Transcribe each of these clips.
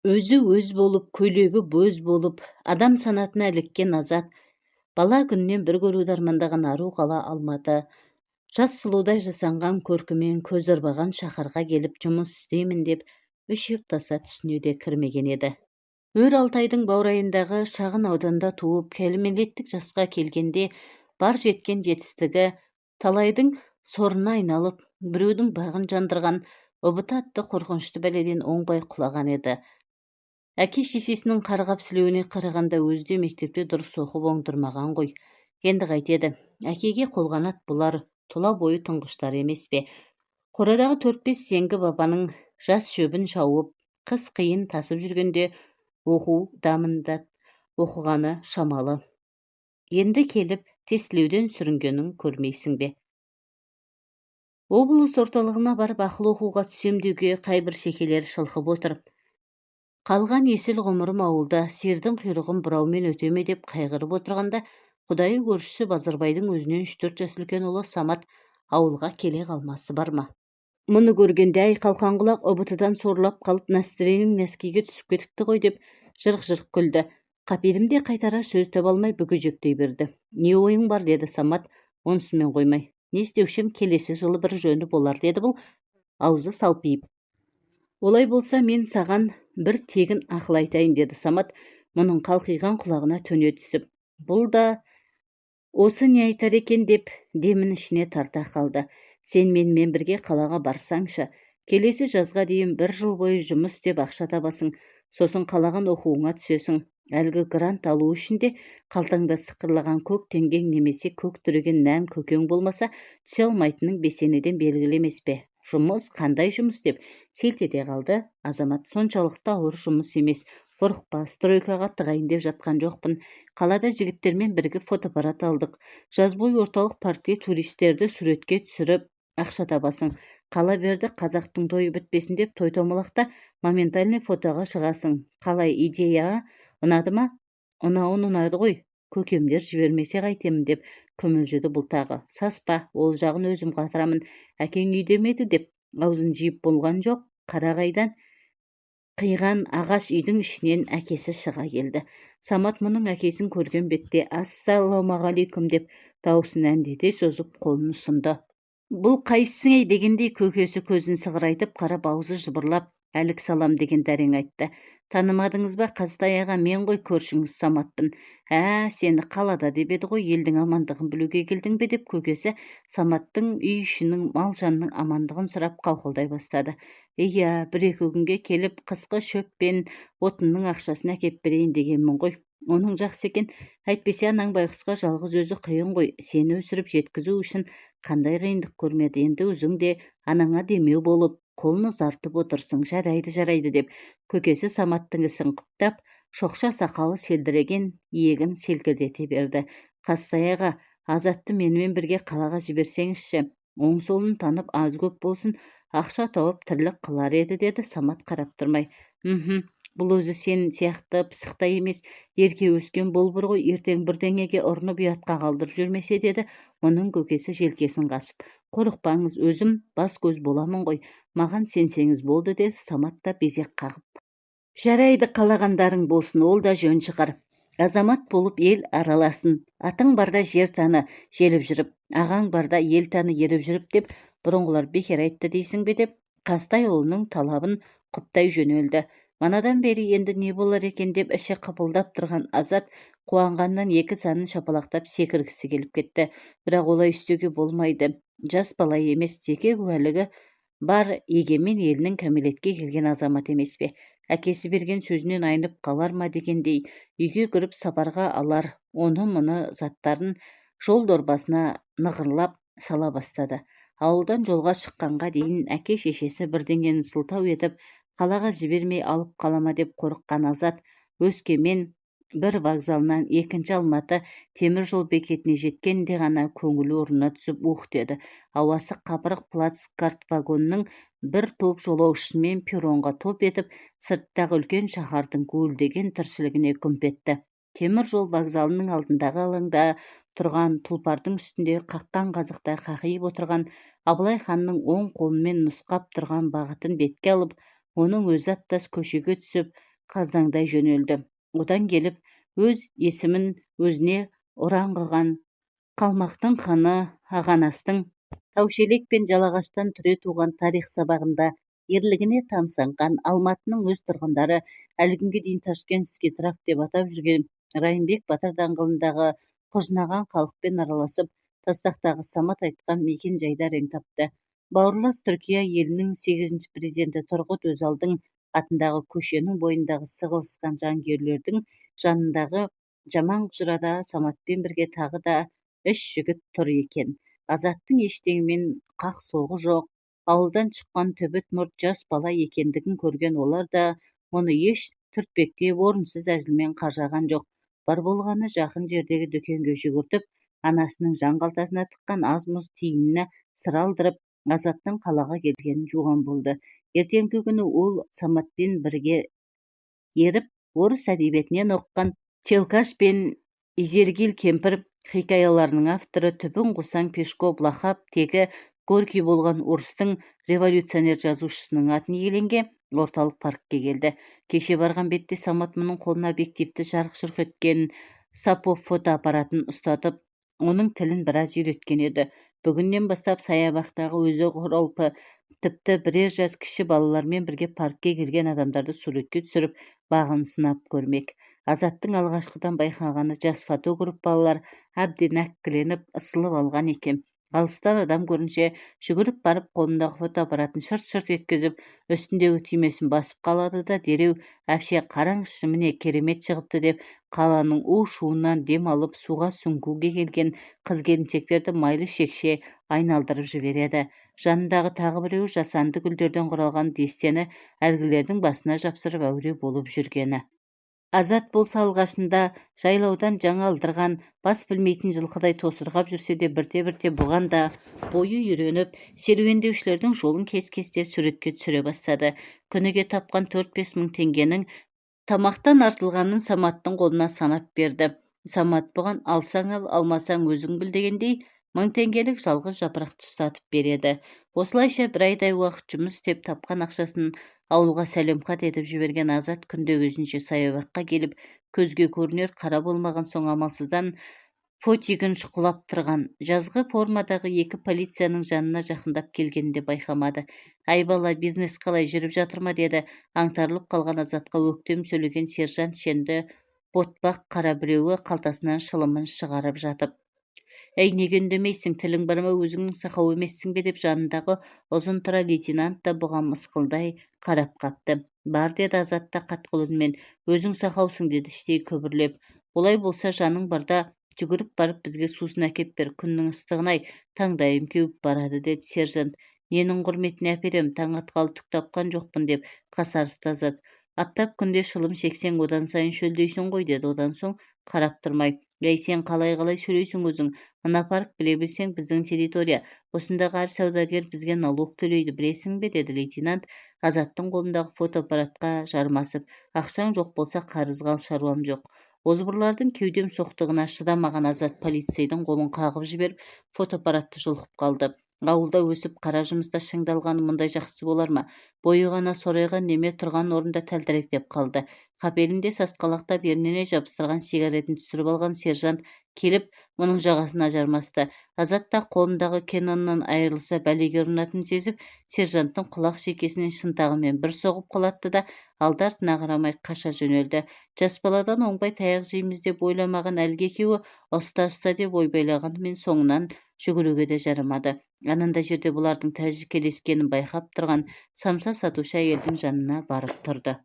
Өзі өз болып, көйлегі бөз болып, адам санатына іліккен Азат, бала күннен бір көруді армандаған ару қала Алматы, жас сұлудай жасанған көркімен көз ырбаған шаһарға келіп жұмыс істеймін деп үш ұйықтаса түсіне де кірмеген еді. Өр Алтайдың баурайындағы шағын ауданда туып, кәмелеттік жасқа келгенде бар жеткен жетістігі талайдың сорына айналып, біреудің бағын жандырған ұбыта атты қорқынышты бәледен оңбай құлаған еді. Әке-шешесінің қарғап-сілеуіне қарағанда өзі де мектепте дұрыс оқып оңдырмаған ғой. Енді қайтеді, әкеге қолғанат бұлар тұла бойы тұңғыштар емес пе? Қорадағы 4-5 сеңгі бабаның жас шөбін шауып, қыс қиын тасып жүргенде оқу дамында оқығаны шамалы. Енді келіп тестілеуден сүрінгенін көрмейсің бе? Облыс орталығына барып ақыл оқуға түсем деуге қайбір шекелер шылқып отыр. Қалған есіл ғұмырым ауылда сиырдың құйрығын бұраумен өтеме деп қайғырып отырғанда, құдайы көршісі Базарбайдың өзінен 3-4 жас үлкен ұлы Самат ауылға келе қалмасы бар ма? Мұны көргенде ай қалқанқұлақ ұбытыдан сорлап қалып Настыренің нәскиге түсіп кетіпті ғой деп жырқ-жырқ күлді. Қапелімде қайтарар сөз таба алмай бүгежектей берді. Не ойың бар деді Самат, онысымен қоймай. Не істеушем, келесі жылы бір жөні болар деді бұл, аузы салпиып. Олай болса мен саған бір тегін ақыл айтайын деді Самат, мұның қалқиған құлағына төне түсіп. Бұл да осы не айтар екен деп демін ішіне тарта қалды. Сен менімен бірге қалаға барсаңшы, келесі жазға дейін 1 жыл бойы жұмыс істеп ақша табасың, сосын қалаған оқуыңа түсесің. Әлгі грант алу үшін де қалтаңда сықырлаған көк теңгең немесе көк түреген нән көкең болмаса, түсе алмайтының бесенеден белгілі емес пе? Жұмыс, қандай жұмыс деп селт ете қалды Азамат. Соншалықты ауыр жұмыс емес. Қорықпа, стройкаға тығайын деп жатқан жоқпын. Қалада жігіттермен бірге фотоаппарат алдық. Жаз бойы орталық паркте туристерді суретке түсіріп ақша табасың. Қала берді, қазақтың тойы бітпесін деп той-томалақта моментальный фотоға шығасың. Қалай, идея? Ұнады ма? Ұнауын ұнады ғой. Көкемдер жібермесе қайтемін деп көмілжеді бұл тағы. Саспа, ол жағын өзім қатырамын. Әкең үйдемеді деп аузын жиып болған жоқ. Қарағайдан қиған ағаш үйдің ішінен әкесі шыға келді. Самат мұның әкесін көрген бетте ассалаумағалейкум деп даусын әндете созып қолын ұсынды. Бұл қайсың ей дегендей көкесі көзін сығырайтып қарап аузы жыбырлап әлік салам деген дәрең айтты. Танымадыңыз ба, Қазтай аға, мен ғой көршіңіз Саматпын. Сені қалада деп еді ғой, елдің амандығын білуге келдің бе деп көкесі Саматтың үй ішінің мал жанның амандығын сұрап қауқылдай бастады. Иә, 1-2 күнге келіп қысқы шөп пен отынның ақшасын әкеп берейін дегенмін ғой. Оның жақсы екен, әйтпесе анаң байқұсқа жалғыз өзі қиын ғой. Сені өсіріп жеткізу үшін қандай қиындық көрмеді. Енді өзің де анаңа демеу болып қолын ұзартып отырсың. Жарайды деп көкесі Саматтың ісін құптап, шоқша сақалы селдіреген иегін селкілдете берді. Қазтай аға, Азатты менімен бірге қалаға жіберсеңізші, оң солын танып аз көп болсын ақша тауып тірлік қылар еді деді Самат қарап тұрмай. Бұл өзі сен сияқты пысықта емес, ерке өскен болбыр ғой, ертең бірдеңеге ұрынып ұятқа қалдырып жүрмесе деді оның көкесі желкесін қасып. Қорықпаңыз, өзім бас көз боламын ғой, маған сенсеңіз болды деді Самат та безек қағып. Жарайды, қалағандарың болсын, ол да жөн шығар. Азамат болып ел араласын. Атың барда жер таны желіп жүріп, ағаң барда ел таны еріп жүріп деп бұрынғылар бекер айтты дейсің бе деп Қазтай ұлының талабын құптай жөнелді. Манадан бері енді не болар екен деп іші қапылдап тұрған Азат қуанғаннан 2 санын шапалақтап секіргісі келіп кетті. Бірақ олай істеуге болмайды. Жас бала емес, жеке куәлігі бар егемен елінің кәмелетке келген азамат емес пе? Әкесі берген сөзінен айнып қалар ма дегендей үйге кіріп сапарға алар оны-мұны заттарын жол дорбасына нығырлап сала бастады. Ауылдан жолға шыққанға дейін әке-шешесі бірдеңені сылтау етіп қалаға жібермей алып қалама деп қорыққан Азат Өскемен бір вокзалынан 2 Алматы темір жол бекетіне жеткенде ғана көңілі орнына түсіп деді. Ауасы қапырық плацкарт вагонның бір топ жолаушысымен перронға топ етіп, сырттағы үлкен шаһардың гуілдеген тіршілігіне күмп етті. Темір жол вокзалының алдындағы алаңда тұрған тұлпардың үстінде қаққан қазықтай қақиып отырған Абылай ханның оң қолымен нұсқап тұрған бағытын бетке алып, оның өзі аттас көшеге түсіп, қаздаңдай жөнелді. Одан келіп өз есімін өзіне ұран қылған қалмақтың ханы Ағанастың таушелек пен жалағаштан түре туған тарих сабағында ерлігіне тамсанған Алматының өз тұрғындары әлі күнге дейін Ташкентский тракт деп атап жүрген Райымбек Батыр даңғылындағы құжынаған халықпен араласып, тастақтағы самат айтқан мекен жайда рең тапты. Бауырлас Түркия елінің 8-ші президенті Тұрғыт Өзалдың атындағы көшенің бойындағы сығылысқан жангүйерлердің жанындағы жаман құжырада Саматпен бірге тағы да 3 жігіт тұр екен. Азаттың ештеңемен қақ соғы жоқ, ауылдан шыққан төбет мұрт жас бала екендігін көрген олар да оны еш түртпектеп орынсыз әзілмен қажаған жоқ. Бар болғаны жақын жердегі дүкенге жүгіртіп, анасының жан қалтасына тыққан аз-мұз тиынына сыр алдырып, Азаттың қалаға келгенін жуған болды. Ертеңгі күні ол Саматпен бірге еріп, орыс әдебиетінен оққан Челкаш пен Изергил кемпір хикаяларының авторы түбін қусаң Пешков лақап тегі Горький болған орыстың революционер жазушысының атын иеленген орталық паркке келді. Кеше барған бетте Самат мұның қолына объективті жарқ-жұрқ еткен Сапов фотоаппаратын ұстатып, оның тілін біраз үйреткен еді. Бүгіннен бастап саябақтағы өзі ғұралпы, тіпті бірер жас кіші балалармен бірге паркке келген адамдарды суретке түсіріп, бағын сынап көрмек. Азаттың алғашқыдан байқағаны жас фотограф балалар әбден әккіленіп, ысылып алған екен. Алыстан адам көрінше, жүгіріп барып қолындағы фотоаппаратын шырт-шырт еткізіп, үстіндегі түймесін басып қалады да дереу әпше қараңызшы міне керемет шығыпты деп қаланың у-шуынан дем алып суға сүңгуге келген қыз-келіншектерді майлы шекше айналдырып жібереді. Жанындағы тағы біреуі жасанды гүлдерден құралған дестені әлгілердің басына жапсырып әуре болып жүргені. Азат болса алғашында жайлаудан жаңа алдырған, бас білмейтін жылқыдай тосырғап жүрсе де бірте-бірте бұған да бойы үйреніп, серуендеушілердің жолын кес-кестеп суретке түсіре бастады. Күніге тапқан 4-5 мың теңгенің тамақтан артылғанын Саматтың қолына санап берді. Самат бұған алсаң ал, алмасаң өзің біл дегендей 1000 теңгелік жалғыз жапырақты ұстатып береді. Осылайша бір айдай уақыт жұмыс істеп тапқан ақшасын ауылға сәлемхат етіп жіберген Азат күнде өзінше саябаққа келіп, көзге көрінер қара болмаған соң амалсыздан фотигін шұқылап тұрған. Жазғы формадағы 2 полицияның жанына жақындап келгенін де байқамады. Ай бала, бизнес қалай жүріп жатыр ма деді аңтарылып қалған Азатқа өктем сөйлеген сержант шенді ботпақ қара біреуі қалтасынан шылымын шығарып жатып. Әй, неге үндемейсің, тілің бар ма, өзіңнің сақау емессің бе деп жанындағы ұзын тұра лейтенант та бұған мысқылдай қарап қапты. Бар деді Азат та қатқыл үнмен, өзің сақаусың деді іштей күбірлеп. Олай болса жаның барда жүгіріп барып бізге сусын әкеп бер, күннің ыстығын-ай, таңдайым кеуіп барады деді сержант. Ненің құрметіне әперем, таң атқалы түк тапқан жоқпын деп қасарысты Азат. Аптап күнде шылым шексең одан сайын шөлдейсің ғой деді одан соң қарап тұрмай. Әй, сен қалай сөйлейсің өзің? Мына парк біле білсең біздің территория. Осындағы әр саудагер бізге налог төлейді, білесің бе деді лейтенант Азаттың қолындағы фотоаппаратқа жармасып. Ақшаң жоқ болса қарызға ал, шаруам жоқ. Озбырлардың кеудем соқтығына шыдамаған Азат полицейдің қолын қағып жіберіп фотоаппаратты жұлқып қалды. Ауылда өсіп қара жұмыста шыңдалғаны мұндай жақсы болар ма? Бойы ғана сорайған неме тұрған орында тәлтіректеп қалды. Қапелімде сасқалақтап ерніне жабыстырған сигаретін түсіріп алған сержант келіп, мұның жағасына жармасты. Азат та қолындағы Кеноннан айырылса бәлеге ұрынатынын сезіп, сержанттың құлақ шекесінен шынтағымен бір соғып құлатты да алды-артына қарамай қаша жөнелді. Жас баладан оңбай таяқ жейміз деп ойламаған әлгі екеуі ұста деп ойбайлағанымен соңынан жүгіруге де жарамады. Ананда жерде бұлардың тәжікелескенін байқап тұрған самса сатушы әйелдің жанына барып тұрды.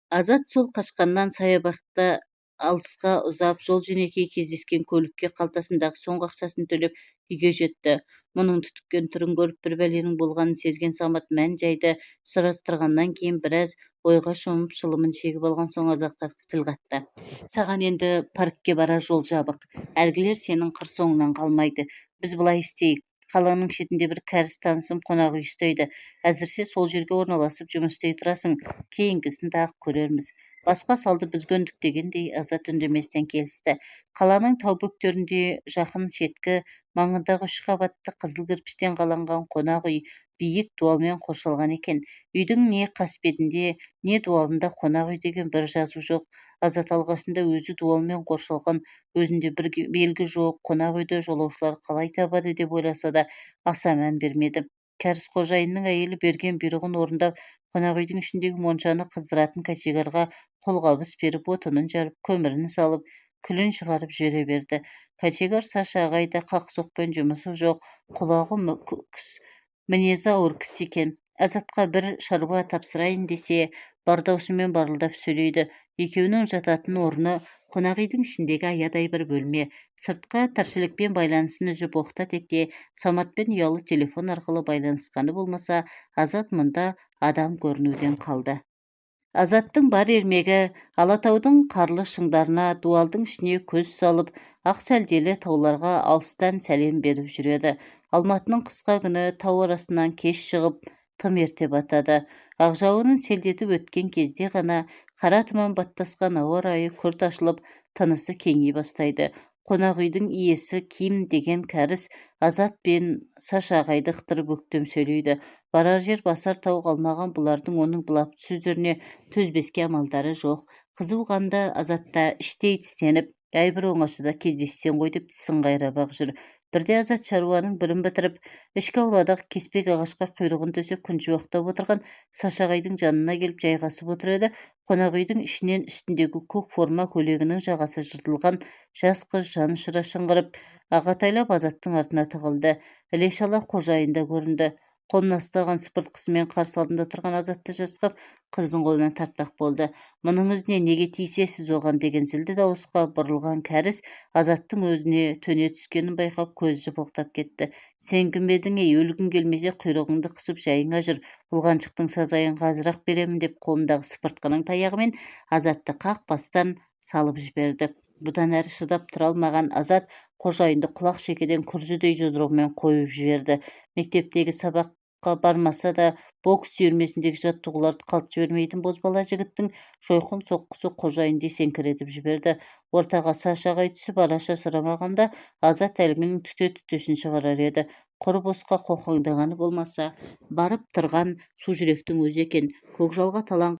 Азат сол қашқаннан саябақта алысқа ұзап жол жөнекей кездескен көлікке қалтасындағы соңғы ақшасын төлеп үйге жетті. Мұның түтіккен түрін көріп бір бәленің болғанын сезген Самат мән-жайды сұрастырғаннан кейін біраз ойға шомып шылымын шегіп алған соң Азатқа тіл қатты. Саған енді паркке барар жол жабық. Әлгілер сенің қыр соңынан қалмайды. Біз былай істейік. Қаланың шетінде бір кәріс танысым қонақ үй ұстайды. Әзірше сол жерге орналасып жұмыс істей тұрасың. Кейінгісін тағы көрерміз. Басқа салды біз көндік дегендей Азат үндеместен келісті. Қаланың тау бөктерінде жақын шеткі маңындағы 3 қабатты қызыл кірпіштен қаланған қонақ үй биік дуалмен қоршалған екен. Үйдің не қасбетінде, не дуалында қонақ үй деген бір жазу жоқ. Азат алғашында өзі дуалмен қоршалған, өзінде бір белгі жоқ қонақ үйді жолаушылар қалай табады деп ойласа да аса мән бермеді. Кәріс қожайынның әйелі берген бұйрығын орындап, қонақ үйдің ішіндегі моншаны қыздыратын качегарға қолғабыс беріп, отынын жарып, көмірін салып, күлін шығарып жүре берді. Качегар Саша ағайда қақсоқпен жұмысы жоқ, құлағы мінезі ауыр кісі екен. Азатқа бір шаруа тапсырайын десе, бар даусымен барылдап сөйлейді. Екеуінің жататын орны қонақ үйдің ішіндегі аядай бір бөлме. Сыртқа тіршілікпен байланысын үзіп оқта-текте Саматпен ұялы телефон арқылы байланысқаны болмаса, Азат мұнда адам көрінуден қалды. Азаттың бар ермегі Алатаудың қарлы шыңдарына, дуалдың ішіне көз салып, ақ сәлделі тауларға алыстан сәлем беріп жүреді. Алматының қысқа күні тау арасынан кеш шығып, тым ерте батады. Ақ жауынын селдетіп өткен кезде ғана қара тұман баттасқан ауа райы күрт ашылып, тынысы кеңей бастайды. Қонақ үйдің иесі Ким деген кәріс Азат пен Саша ағайды ықтырып өктем сөйлейді. Барар жер басар тау қалмаған бұлардың оның былапыт сөздеріне төзбеске амалдары жоқ. Қызу қанды Азатта іштей тістеніп, әй бір оңашада кездессең ғой деп тісін қайрап-ақ жүр. Бірде Азат шаруаның бірін бітіріп, ішкі ауладағы кеспек ағашқа құйрығын төсеп күншуақтап отырған Саша ағайдың жанына келіп жайғасып отыр еді. Қонақ үйдің ішінен үстіндегі көк форма көйлегінің жағасы жыртылған жас қыз жанұшыра шыңғырып, ағатайлап Азаттың артына тығылды. Іле-шала қожайын да көрінді. Қолына ұстаған сыпыртқысымен қарсы алдында тұрған Азатты жасқап, қыздың қолынан тартпақ болды. Мұның өзіне неге тиісесіз оған деген зілді дауысқа бұрылған кәріс Азаттың өзіне төне түскенін байқап көз жыпылықтап кетті. Сен кім едің, өлгің келмесе құйрығыңды қысып жайыңа жүр, бұлғаншықтың сазайын қазір-ақ беремін деп қолындағы сыпыртқының таяғымен Азатты қақ бастан салып жіберді. Бұдан әрі шыдап тұра алмаған Азат қожайынды құлақ шекеден күрзідей жұдырығымен қойып жіберді. Мектептегі сабаққа бармаса да бокс үйірмесіндегі жаттығуларды қалт жібермейтін бозбала жігіттің жойқын соққысы қожайынды есеңгіретіп жіберді. Ортаға Саша ағай түсіп араша сұрамағанда Азат әлгінің түте-түтесін шығарар еді. Құр босқа қоқаңдағаны болмаса, барып тұрған су жүректің өзі екен. Көкжалға талан